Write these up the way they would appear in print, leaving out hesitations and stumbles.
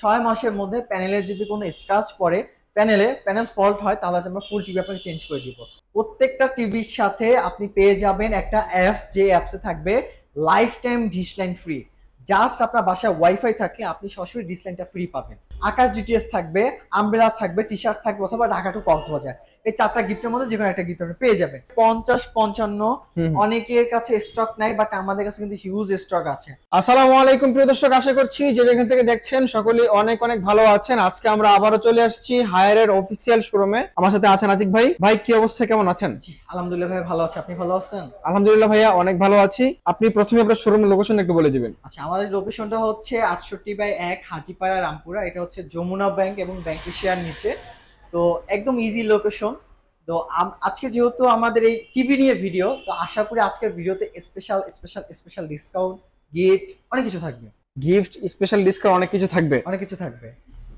6 মাসের মধ্যে প্যানেলের যদি কোনো স্ক্র্যাচ পড়ে, প্যানেল ফল্ট হয়, তাহলে আমরা ফুল টিভি আপনাকে চেঞ্জ করে দিব। প্রত্যেকটা টিভির সাথে আপনি পেয়ে যাবেন একটা অ্যাপস, যে অ্যাপসে থাকবে life time dish line free. Just আপনার বাসায় ওয়াইফাই থাকলে আপনি সরাসরি ডিশ লাইনটা ফ্রি পাবেন। আকাশ ডিটিএস থাকবে, আমব্রেলা থাকবে, টি শার্ট থাকবে, অথবা ঢাকা টু কক্সবাজার, এই 4টা গিফটের মধ্যে যে কোনো একটা গিফট আপনি পেয়ে যাবেন। 50-55 অনেকের কাছে স্টক নাই, বাট আমাদের কাছে কিন্তু হিউজ স্টক আছে। আসসালামু আলাইকুম প্রিয় দর্শক, আশা করছি যে যেখান থেকে দেখছেন সকলেই অনেক অনেক ভালো আছেন। আজকে আমরা আবারও চলে আসছি হায়ারের অফিসিয়াল শোরুমে। আমার সাথে আছেন আতিক ভাই। ভাই কি অবস্থা, কেমন আছেন? আলহামদুলিল্লাহ ভাই, ভালো আছে। আপনি ভালো আছেন? আলহামদুলিল্লাহ ভাইয়া, অনেক ভালো আছি। আপনি প্রথমে আপনার শোরুমের লোকেশন একটু বলে দিবেন। আচ্ছা, আমাদের লোকেশনটা হচ্ছে 68/1 হাজিপাড়া, রামপুরা। এটা হচ্ছে যমুনা ব্যাংক এবং ব্যাংক এশিয়ার নিচে, তো একদম ইজি লোকেশন। তো আজকে যেহেতু আমাদের এই টিভি নিয়ে ভিডিও, তো আশা করি আজকের ভিডিওতে special special special discount, gift, অনেক কিছু থাকবে। গিফট, স্পেশাল ডিসকাউন্ট, অনেক কিছু থাকবে।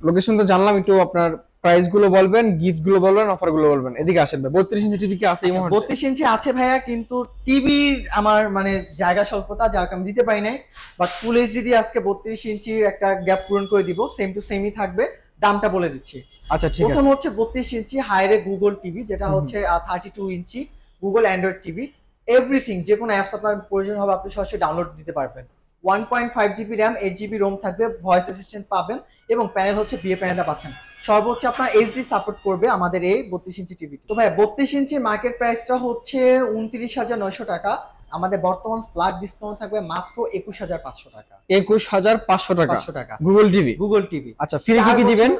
লোকেশন তো জানলাম, একটু আপনার প্রাইস গুলো বলবেন, গিফট গুলো বলবেন, অফার গুলো বলবেন। এদিকে আসেন ভাই। 32 ইঞ্চি টিভি কি আছে এই মুহূর্তে? 32 ইঞ্চি আছে ভাইয়া, কিন্তু টিভির আমার মানে জায়গা স্বল্পতা, যার কারণে দিতে পারি নাই। বাট ফুল এইচডি দিয়ে আজকে 32 ইঞ্চির একটা গ্যাপ পূরণ করে দিব। সেম টু সেমই থাকবে, দামটা বলে দিচ্ছি। আচ্ছা ঠিক আছে। প্রথম হচ্ছে 32 ইঞ্চি হায়ারে গুগল টিভি, যেটা হচ্ছে 32 ইঞ্চি গুগল অ্যান্ড্রয়েড টিভি। এভরিথিং, যে কোনো অ্যাপস আপনার প্রয়োজন হবে আপনি সরাসরি ডাউনলোড দিতে পারবেন। 1.5 জিবি র্যাম, 8 জিবি রোম থাকবে, ভয়েস অ্যাসিস্ট্যান্ট পাবেন, এবং প্যানেল হচ্ছে বিএ প্যানেলটা পাচ্ছেন। সর্বোচ্চ আপনার এইচডি সাপোর্ট করবে আমাদের এই 32 ইঞ্চি টিভি। তো ভাই 32 ইঞ্চি মার্কেট প্রাইসটা হচ্ছে 29,900 টাকা। আমাদের বর্তমান ফ্ল্যাট ডিসকাউন্ট থাকবে মাত্র 21,500 টাকা। 21,500 টাকা গুগল টিভি। আচ্ছা, ফ্রি কি দিবেন?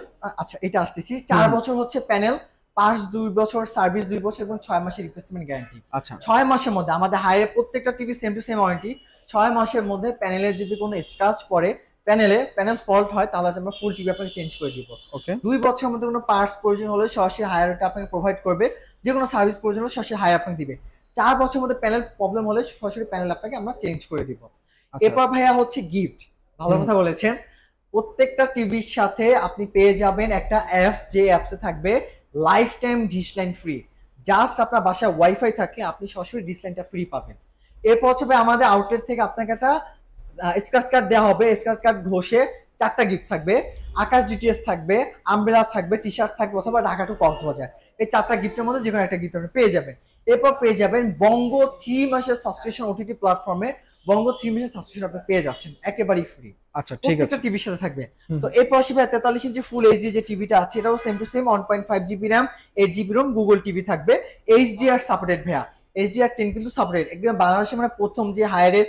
আচ্ছা, এটা আসতেছি। 4 বছর হচ্ছে প্যানেল, পাস 2 বছর, সার্ভিস 2 বছর, এবং 6 মাসের রিপ্লেসমেন্ট গ্যারান্টি। আচ্ছা, 6 মাসের মধ্যে আমাদের হাইরে প্রত্যেকটা TV same to same warranty. 6 মাসের মধ্যে প্যানেলের যদি কোনো স্ক্র্যাচ পড়ে, প্যানেল ফল্ট হয়, তাহলে আমরা ফুল টিভি আপনাকে চেঞ্জ করে দিব। ওকে। 2 বছরের মধ্যে কোনো পার্টস প্রয়োজন হলে সরাসরি হায়ারটা আপনাকে প্রোভাইড করবে। যে কোনো সার্ভিস প্রয়োজন হলে সরাসরি হায়ার আপনাকে দিবে। 4 বছরের মধ্যে প্যানেল প্রবলেম হলে সরাসরি প্যানেল আপনাকে আমরা চেঞ্জ করে দিব। এরপর ভাইয়া হচ্ছে গিফট। ভালো কথা বলেছেন। প্রত্যেকটা টিভির সাথে আপনি পেয়ে যাবেন একটা অ্যাপস, যে অ্যাপসে থাকবে life time dish line free. Just আপনার বাসায় ওয়াইফাই থাকলে আপনি সরাসরি ডিশ লাইনটা ফ্রি পাবেন। এরপর হচ্ছে আমাদের আউটলেট থেকে আপনাকে একটা স্ক্র্যাচ কার্ড দেওয়া হবে। স্ক্র্যাচ কার্ড ঘষে 4টা গিফট থাকবে। আকাশ ডিটিএস থাকবে, আমব্রেলা থাকবে, টি শার্ট থাকবে, অথবা ঢাকা টু কক্সবাজার, এই 4টা গিফটের মধ্যে যে কোনো একটা গিফট আপনি পেয়ে যাবেন। এরপর পেয়ে যাবেন বঙ্গ 3 মাসের সাবস্ক্রিপশন, ওটিটি প্ল্যাটফর্মে বঙ্গ 3 মাসের সাবস্ক্রিপশন আপনি পেয়ে যাচ্ছেন একেবারেই ফ্রি। আচ্ছা ঠিক আছে। টিভির সাথে থাকবে। তো এরপর আসি 43 ইঞ্চি ফুল এইচডি যে টিভিটা আছে, এটাও same to same 1.5 GB RAM, 8 GB ROM, Google TV থাকবে। এইচডিআর সাপোর্টেড ভাইয়া, HDR10 কিন্তু সাপোর্টেড। একদম বাংলাদেশে মানে প্রথম যে হায়ারের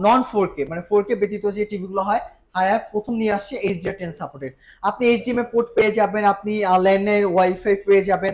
নন 4K, মানে 4K ব্যতীত যে টিভিগুলো হয়, হায়ার প্রথম নিয়ে আসছে HDR10 সাপোর্টেড। আপনি HDMI পোর্ট পেয়ে যাবেন, আপনি ল্যান্ডের ওয়াইফাই পেয়ে যাবেন,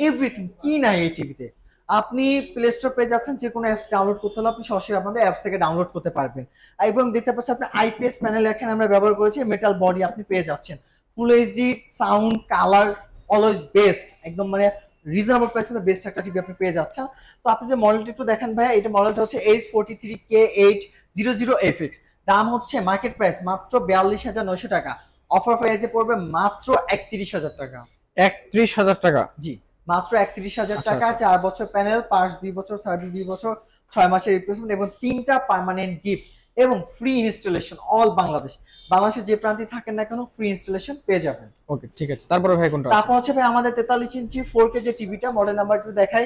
এভরিথিং। কি নাই এই টিভিতে? আপনি প্লে স্টোর পেয়ে যাচ্ছেন, যে কোনো অ্যাপস ডাউনলোড করতে হলে আপনি সরাসরি আপনাদের অ্যাপস থেকে ডাউনলোড করতে পারবেন। এবং দেখতে পাচ্ছেন আপনি আইপিএস প্যানেল এখানে আমরা ব্যবহার করেছি, মেটাল বডি আপনি পেয়ে যাচ্ছেন। Full HD sound, colour always best, একদম মানে রিজনেবল প্রাইসে বেস্ট একটা টিভি আপনি পেয়ে যাচ্ছেন। তো আপনি যে মডেলটা একটু দেখেন ভাই, এটা মডেলটা হচ্ছে H43K800FX। দাম হচ্ছে মার্কেট প্রাইস মাত্র 42,900 টাকা। অফার প্রাইসে পড়বে মাত্র 31,000 টাকা। 31,000 টাকা? জি, মাত্র 31,000 টাকা। 4 বছর প্যানেল, পার্টস 2 বছর, সার্ভিস 2 বছর, 6 মাসের রিপ্লেসমেন্ট, এবং 3টা পার্মানেন্ট গিফট, এবং ফ্রি ইনস্টলেশন অল বাংলাদেশ। বাংলাদেশের যে প্রান্তে থাকেন না কেন, ফ্রি ইনস্টলেশন পেয়ে যাবেন। ওকে ঠিক আছে। তারপরে ভাই কোনটা আছে? তারপর হচ্ছে ভাই আমাদের 43 ইঞ্চি 4K যে টিভিটা, মডেল নাম্বার একটু দেখাই,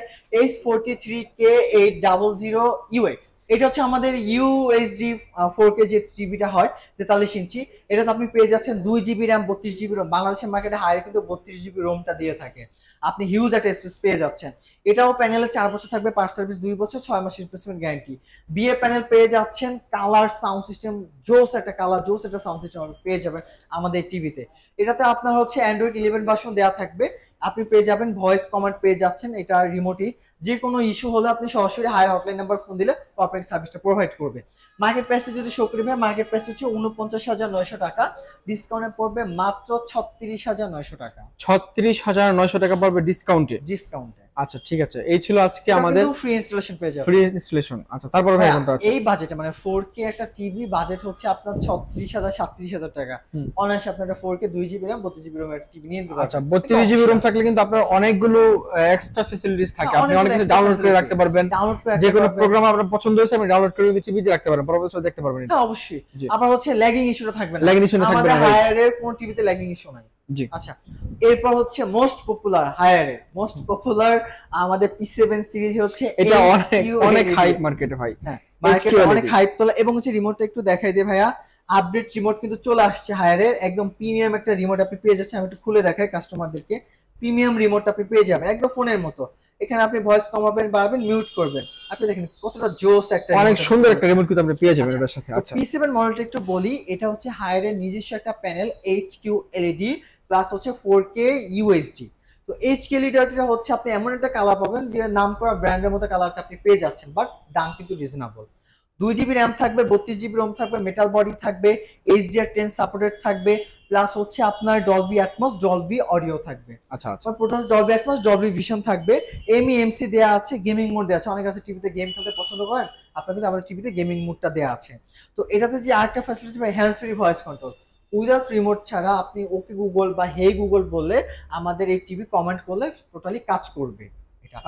H43K800UX। এটা হচ্ছে আমাদের ইউএসডি 4K যে টিভিটা হয় 43 ইঞ্চি। এটাতে আপনি পেয়ে যাচ্ছেন 2 জিবি র্যাম, 32 জিবি রোম। বাংলাদেশের মার্কেটে হাইরে কিন্তু 32 জিবি রোমটা দিয়ে থাকে। আপনি হিউজ একটা স্পেস পেয়ে যাচ্ছেন। এটাও প্যানেলে 4 বছর থাকবে, পার্ট সার্ভিস 2 বছর, 6 মাসের রিপ্লেসমেন্ট গ্যারান্টি। বিএ প্যানেল পেয়ে যাচ্ছেন, কালার সাউন্ড সিস্টেম জোস একটা কালার, জোস একটা সাউন্ড সিস্টেম পেয়ে যাবেন আমাদের টিভিতে। এটাতে আপনার হচ্ছে অ্যান্ড্রয়েড 11 ভার্সন দেওয়া থাকবে। আপনি পেয়ে যাবেন ভয়েস কমান্ড পেয়ে যাচ্ছেন। এটা রিমোটই, যে কোনো ইস্যু হলে আপনি সরাসরি হায়ার হটলাইন নাম্বার ফোন দিলে আপনাকে সার্ভিসটা প্রোভাইড করবে। মার্কেট প্রাইসে যদি শো করি ভাই, মার্কেট প্রাইস হচ্ছে 49,900 টাকা। ডিসকাউন্টে পড়বে মাত্র 36,900 টাকা। 36,900 টাকা পড়বে ডিসকাউন্টে? ডিসকাউন্টে আচ্ছা ঠিক আছে, এই ছিল আজকে আমাদের ফ্রি ইনস্টলেশন পেয়ে যাবেন। Free installation. আচ্ছা তারপরে ভাই কোনটা আছে? এই বাজেটে মানে 4K একটা টিভি বাজেট হচ্ছে আপনার 36,000 37,000 টাকা। অনায়াসে আপনার 4K 2GB RAM 32GB RAM একটা টিভি নিয়ে নিতে পারবেন। আচ্ছা 32GB RAM থাকলে কিন্তু আপনার অনেকগুলো এক্সট্রা ফ্যাসিলিটিস থাকে, আপনি অনেক কিছু ডাউনলোড করে রাখতে পারবেন, যে কোনো প্রোগ্রাম আপনার পছন্দ হয়েছে আপনি ডাউনলোড করে যদি টিভিতে রাখতে পারেন, পরবর্তীতে দেখতে পারবেন। হ্যাঁ অবশ্যই। আবার হচ্ছে ল্যাগিং ইস্যুটা থাকবে না, ল্যাগিং ইস্যু থাকবে না, আমাদের হায়ারের কোন টিভিতে ল্যাগিং ইস্যু নাই। জি আচ্ছা এরপর হচ্ছে মোস্ট পপুলার হায়ারের মোস্ট পপুলার আমাদের P7 সিরিজ হচ্ছে এটা অনেক হাইপ মার্কেটে ভাই। হ্যাঁ মার্কেটে অনেক হাইপ তোলা, এবং হচ্ছে রিমোটটা একটু দেখাই দে ভাইয়া, আপডেট রিমোট কিন্তু চলে আসছে হায়ারের, একদম প্রিমিয়াম একটা রিমোট আপনি পেয়ে যাচ্ছেন। আমি একটু খুলে দেখাই কাস্টমারদেরকে, প্রিমিয়াম রিমোট আপনি পেয়ে যাবেন একদম ফোনের মতো। এখানে আপনি ভয়েস কমাবেন বাড়াবেন মিউট করবেন, আপনি দেখেন কতটা জোস একটা, অনেক সুন্দর একটা রিমোট কিন্তু আপনি পেয়ে যাবেন এর সাথে। আচ্ছা P7 মডেলটা একটু বলি, এটা হচ্ছে হায়ারের নিজস্ব একটা প্যানেল HQ LED প্লাস হচ্ছে 4K UHD। তো HQ LED হচ্ছে আপনি এমন একটা কালার পাবেন যে নাম করা ব্র্যান্ডের মতো কালারটা আপনি পেয়ে যাচ্ছেন, বাট দাম কিন্তু রিজনেবল। 2GB RAM থাকবে, 32GB ROM থাকবে, মেটাল বডি থাকবে, HDR10 সাপোর্টেড থাকবে, প্লাস হচ্ছে আপনার ডলবি অ্যাটমস ডলবি অডিও থাকবে। আচ্ছা আচ্ছা total Dolby atoms Dolby vision থাকবে, MEMC দেয়া আছে, গেমিং মোড দেয়া আছে। অনেক আছে টিভিতে গেম খেলতে পছন্দ করেন, আপনার কিন্তু আমাদের টিভিতে গেমিং মোডটা দেয়া আছে। তো এটাতে যে আরেকটা ফ্যাসিলিটি পাই hands free voice control, without remote ছাড়া আপনি ওকে গুগল বা হে গুগল বললে আমাদের এই টিভি কমেন্ট করলে টোটালি কাজ করবে।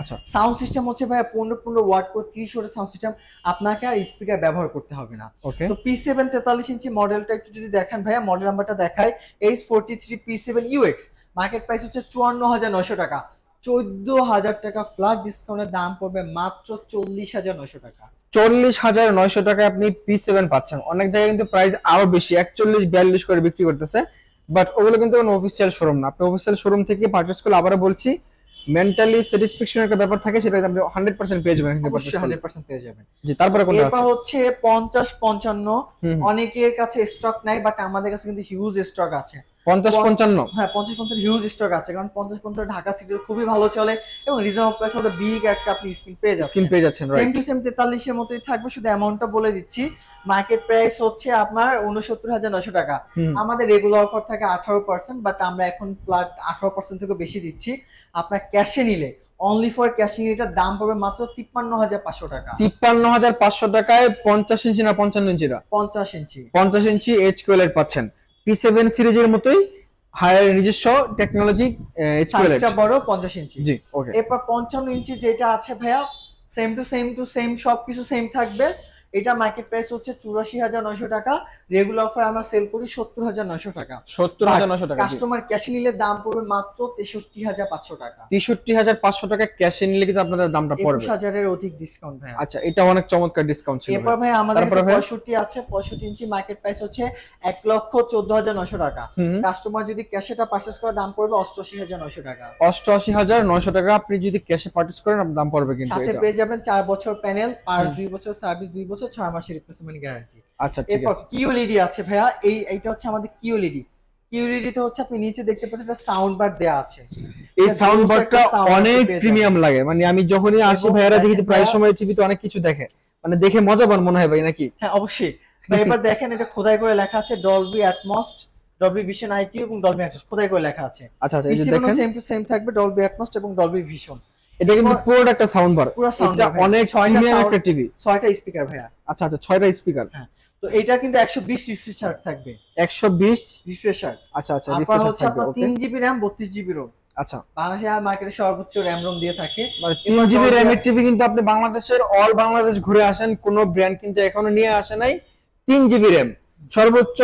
আচ্ছা সাউন্ড সিস্টেম হচ্ছে ভাই 15 ওয়াট করে 30 ওয়াটের সাউন্ড সিস্টেম, আপনাকে আর স্পিকার ব্যবহার করতে হবে না। ওকে তো P7 43 ইঞ্চি মডেলটা একটু যদি দেখেন ভাইয়া, মডেল নাম্বারটা দেখায় H43 P7 UX, market price হচ্ছে 54,900 টাকা। 14,000 টাকা ফ্ল্যাট ডিসকাউন্টের দাম পড়বে মাত্র 40,900 টাকা। 40,900 টাকায় আপনি P7 পাচ্ছেন। অনেক জায়গায় কিন্তু প্রাইস আরো বেশি 41-42 করে বিক্রি করতেছে, বাট ওগুলো কিন্তু কোনো অফিসিয়াল শোরুম না। আপনি অফিসিয়াল শোরুম থেকে পারচেজ করলে, আবারও বলছি, মেন্টালি স্যাটিসফ্যাকশন একটা ব্যাপার থাকে, সেটা আপনি 100% পেয়ে যাবেন। 100% পেয়ে যাবেন। জি তারপরে কোনটা আছে? এরপর হচ্ছে 50-55, অনেকের কাছে স্টক নাই, বাট আমাদের কাছে কিন্তু হিউজ স্টক আছে। 50-55 হ্যাঁ 50-55 হিউজ স্টক আছে, কারণ 50-55 ঢাকা সিটিতে খুবই ভালো চলে এবং রিজনেবল প্রাইস মধ্যে বিগ একটা আপনি স্ক্রিন পেয়ে যাচ্ছেন। সেম টু সেম 43 এর মতোই থাকবে, শুধু অ্যামাউন্টটা বলে দিচ্ছি। মার্কেট প্রাইস হচ্ছে আপনার 69,900 টাকা। আমাদের রেগুলার অফার থাকে 18%, বাট আমরা এখন ফ্ল্যাট 18% থেকে বেশি দিচ্ছি। আপনার ক্যাশে নিলে অনলি ফর ক্যাশিং এটার দাম পড়বে মাত্র 53,500 টাকা। 53,500 টাকায় 50 ইঞ্চি না 55 ইঞ্চিরা? 50 ইঞ্চি। 50 ইঞ্চি HQLED পাচ্ছেন। P7 সিরিজের মতোই হায়ার নিজস্ব টেকনোলজি HQLED, সাইজটা বড় 50 ইঞ্চি। জি ওকে। এরপর 55 ইঞ্চি যেটা আছে ভাইয়া, সেম টু সেম সবকিছু সেম থাকবে। এটা মার্কেট প্রাইস হচ্ছে 84,900 টাকা, রেগুলার অফার আমরা সেল করি 70,900 টাকা। 70,900 টাকা। কাস্টমার ক্যাশে নিলে দাম পড়বে মাত্র 63,500 টাকা। 63,500 টাকা ক্যাশে নিলে কিন্তু আপনাদের দামটা পড়বে 21,000 এর অধিক ডিসকাউন্ট ভাই। আচ্ছা এটা অনেক চমৎকার ডিসকাউন্ট ছিল। এরপর ভাই আমাদের কাছে 65 আছে, 65 ইঞ্চি মার্কেট প্রাইস হচ্ছে 1,14,900 টাকা। কাস্টমার যদি ক্যাশেটা পারচেজ করে দাম পড়বে 88,900 টাকা। 88,900 টাকা আপনি যদি ক্যাশে পারচেজ করেন আপনার দাম পড়বে কিন্তু সাথে পেয়ে যাবেন 4 বছর প্যানেল, পার্টস 2 বছর, সার্ভিস 2 বছর, 6 মাসের রিপ্লেসমেন্ট গ্যারান্টি। আচ্ছা ঠিক আছে। QLED আছে ভাইয়া, এইটা হচ্ছে আমাদের QLED তে হচ্ছে আপনি নিচে দেখতে পাচ্ছেন একটা সাউন্ড বার দেয়া আছে। এই সাউন্ড বারটা অনেক প্রিমিয়াম লাগে, মানে আমি যখনই আসি ভাইয়ারা দেখি প্রায় সময় টিভিতে অনেক কিছু দেখে, মানে দেখে মজাবান মনে হয় ভাই নাকি? হ্যাঁ অবশ্যই ভাই। এবার দেখেন এটা খোদাই করে লেখা আছে Dolby atoms, Dolby vision IQ এবং ডলবি অ্যাটমস খোদাই করে লেখা আছে। আচ্ছা আচ্ছা এই যে দেখেন সেম টু সেম থাকবে ডলবি অ্যাটমস এবং ডলবি ভিশন। এটা কিন্তু পুরো একটা সাউন্ড বার, এটা অনেক প্রিমিয়াম একটা টিভি। 6টা স্পিকার ভাইয়া। আচ্ছা আচ্ছা 6টা স্পিকার। হ্যাঁ তো এটা কিন্তু 120 রিফ্রেশ থাকবে। 120 রিফ্রেশ। আচ্ছা আচ্ছা রিফ্রেশ হচ্ছে আপনার 3GB RAM 32GB ROM। আচ্ছা বাংলাদেশে মার্কেটে সর্বোচ্চ RAM ROM দিয়ে থাকে, মানে 3GB RAM এর টিভি কিন্তু আপনি বাংলাদেশের অল বাংলাদেশ ঘুরে আসেন, কোন ব্র্যান্ড কিন্তু এখনো নিয়ে আসে নাই 3GB RAM, সর্বোচ্চ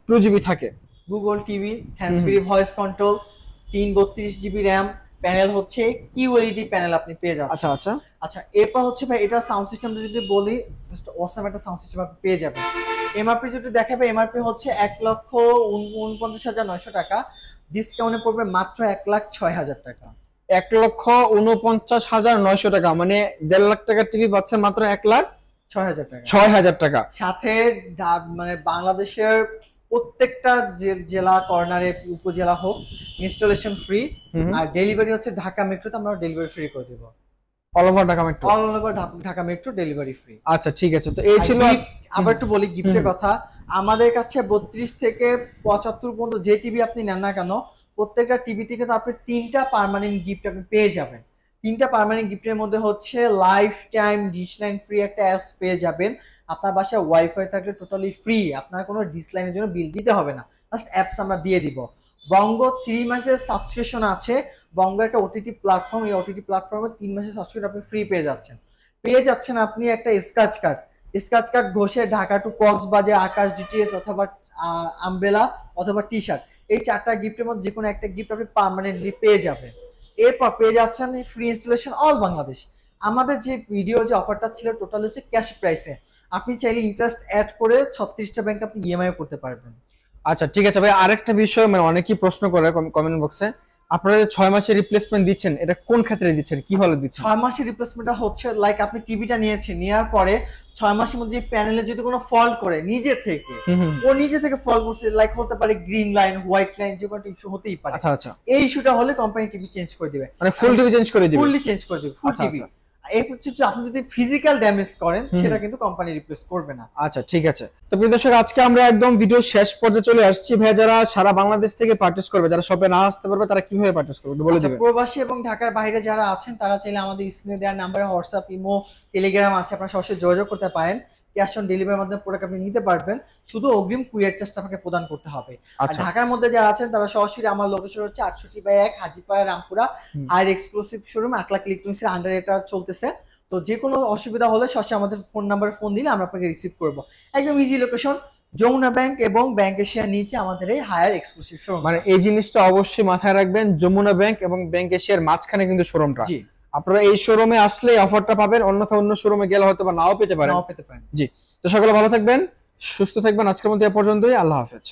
2GB থাকে। Google TV, hands free voice control, 32GB RAM, panel হচ্ছে QLED প্যানেল আপনি পেয়ে যাচ্ছেন। আচ্ছা আচ্ছা আচ্ছা এরপর হচ্ছে ভাই এটা সাউন্ড সিস্টেমটা যদি বলি, অসাম একটা সাউন্ড সিস্টেম আপনি পেয়ে যাবেন। এমআরপি যদি দেখাবে, এমআরপি হচ্ছে 1,49,900 টাকা, ডিসকাউন্টে পড়বে মাত্র 1,06,000 টাকা। 1,49,900 টাকা, মানে 1.5 লাখ টাকার টিভি পাচ্ছেন মাত্র 1,06,000 টাকা। 6,000 টাকা সাথে মানে বাংলাদেশের প্রত্যেকটা জেলা কর্নারে, উপজেলা হোক, ইনস্টলেশন ফ্রি, আর ডেলিভারি হচ্ছে ঢাকা মেট্রোতে আমরা ডেলিভারি ফ্রি করে দেব। All over Dhaka metro, all over Dhaka metro delivery free. আচ্ছা ঠিক আছে। তো এই ছিল, আবার একটু বলি গিফটের কথা। আমাদের কাছে 32 থেকে 75 পর্যন্ত যে টিভি আপনি নেন না কেন, প্রত্যেকটা টিভি থেকে তো আপনি 3টা পার্মানেন্ট গিফট আপনি পেয়ে যাবেন। 3টা পার্মানেন্ট গিফটের মধ্যে হচ্ছে life time dish line free একটা অ্যাপস পেয়ে যাবেন। আপনার বাসায় ওয়াইফাই থাকলে টোটালি ফ্রি, আপনার কোনো ডিশ লাইনের জন্য বিল দিতে হবে না, জাস্ট অ্যাপস আমরা দিয়ে দিব। বঙ্গ 3 মাসের সাবস্ক্রিপশন আছে, বঙ্গ একটা ওটিটি প্ল্যাটফর্ম, এই ওটিটি প্ল্যাটফর্মে 3 মাসের সাবস্ক্রিপশন আপনি ফ্রি পেয়ে যাচ্ছেন আপনি একটা স্ক্র্যাচ কার্ড ঘষে ঢাকা টু কক্সবাজার, আকাশ ডিটিএস অথবা আমব্রেলা অথবা টি শার্ট, এই 4টা গিফটের মধ্যে যে কোনো একটা গিফট আপনি পার্মানেন্টলি পেয়ে যাবেন। এরপর পেয়ে যাচ্ছেন ফ্রি ইনস্টলেশন অল বাংলাদেশ। আমাদের যে ভিডিও যে অফারটা ছিল টোটাল হচ্ছে ক্যাশ প্রাইসে, আপনি চাইলে ইন্টারেস্ট অ্যাড করে 36টা ব্যাংক আপনি ইএমআই করতে পারবেন। আচ্ছা ঠিক আছে ভাই, আরেকটা বিষয় মানে অনেকেই প্রশ্ন করে কমেন্ট বক্সে, আপনারা যে 6 মাসের রিপ্লেসমেন্ট দিচ্ছেন এটা কোন ক্ষেত্রে দিচ্ছেন, কি হলে দিচ্ছেন? 6 মাসের রিপ্লেসমেন্টটা হচ্ছে লাইক আপনি টিভিটা নিয়েছেন, নেওয়ার পরে 6 মাসের মধ্যে প্যানেলে যদি কোনো ফল্ট করে নিজে থেকে, নিজে থেকে ফল্ট করছে, লাইক হতে পারে গ্রিন লাইন, হোয়াইট লাইন, যে কোনো ইস্যু হতেই পারে। আচ্ছা আচ্ছা, এই ইস্যুটা হলে কোম্পানি টিভি চেঞ্জ করে দিবে, মানে ফুল টিভি চেঞ্জ করে দিবে? ফুললি চেঞ্জ করে দিবে, ফুল আচ্ছা, টিভি। আচ্ছা। এই হচ্ছে যে আপনি যদি ফিজিক্যাল ড্যামেজ করেন সেটা কিন্তু কোম্পানি রিপ্লেস করবে না। আচ্ছা ঠিক আছে। তো প্রিয় দর্শক, আজকে আমরা একদম ভিডিও শেষ পর্যায়ে চলে আসছি। ভাই যারা সারা বাংলাদেশ থেকে পারচেজ করবে, যারা শপে না আসতে পারবে, তারা কিভাবে পারচেজ করবে একটু বলে দিবেন? প্রবাসী এবং ঢাকার বাইরে যারা আছেন তারা চাইলে আমাদের স্ক্রিনে দেওয়ার নাম্বারে হোয়াটসঅ্যাপ, ইমো, টেলিগ্রাম আছে, আপনারা সরাসরি যোগাযোগ করতে পারেন। ক্যাশ অন ডেলিভারির মাধ্যমে প্রোডাক্ট আপনি নিতে পারবেন, শুধু অগ্রিম কুরিয়ার চার্জটা আপনাকে প্রদান করতে হবে। আর আচ্ছা। ঢাকার মধ্যে যারা আছেন তারা সরাসরি আমার লোকেশন হচ্ছে 68/1 হাজীপাড়া রামপুরা আর এক্সক্লুসিভ শোরুম আকলাক ইলেকট্রনিক্স এর আন্ডারে এটা চলতেছে। তো যে কোনো অসুবিধা হলে সরাসরি আমাদের ফোন নাম্বারে ফোন দিলে আমরা আপনাকে রিসিভ করব। একদম ইজি লোকেশন, যমুনা ব্যাংক এবং ব্যাংক এশিয়ার নিচে আমাদের এই হায়ার এক্সক্লুসিভ শোরুম। মানে এই জিনিসটা অবশ্যই মাথায় রাখবেন, যমুনা ব্যাংক এবং ব্যাংক এশিয়ার মাঝখানে কিন্তু শোরুমটা। জি, আপনারা এই শোরুমে আসলে অফারটা পাবেন, অন্যথা অন্য শোরুমে গেলে হয়তো বা নাও পেতে পারেন। নাও পেতে পারেন। জি, তো সকলে ভালো থাকবেন, সুস্থ থাকবেন। আজকের মতো এ পর্যন্তই, আল্লাহ হাফেজ।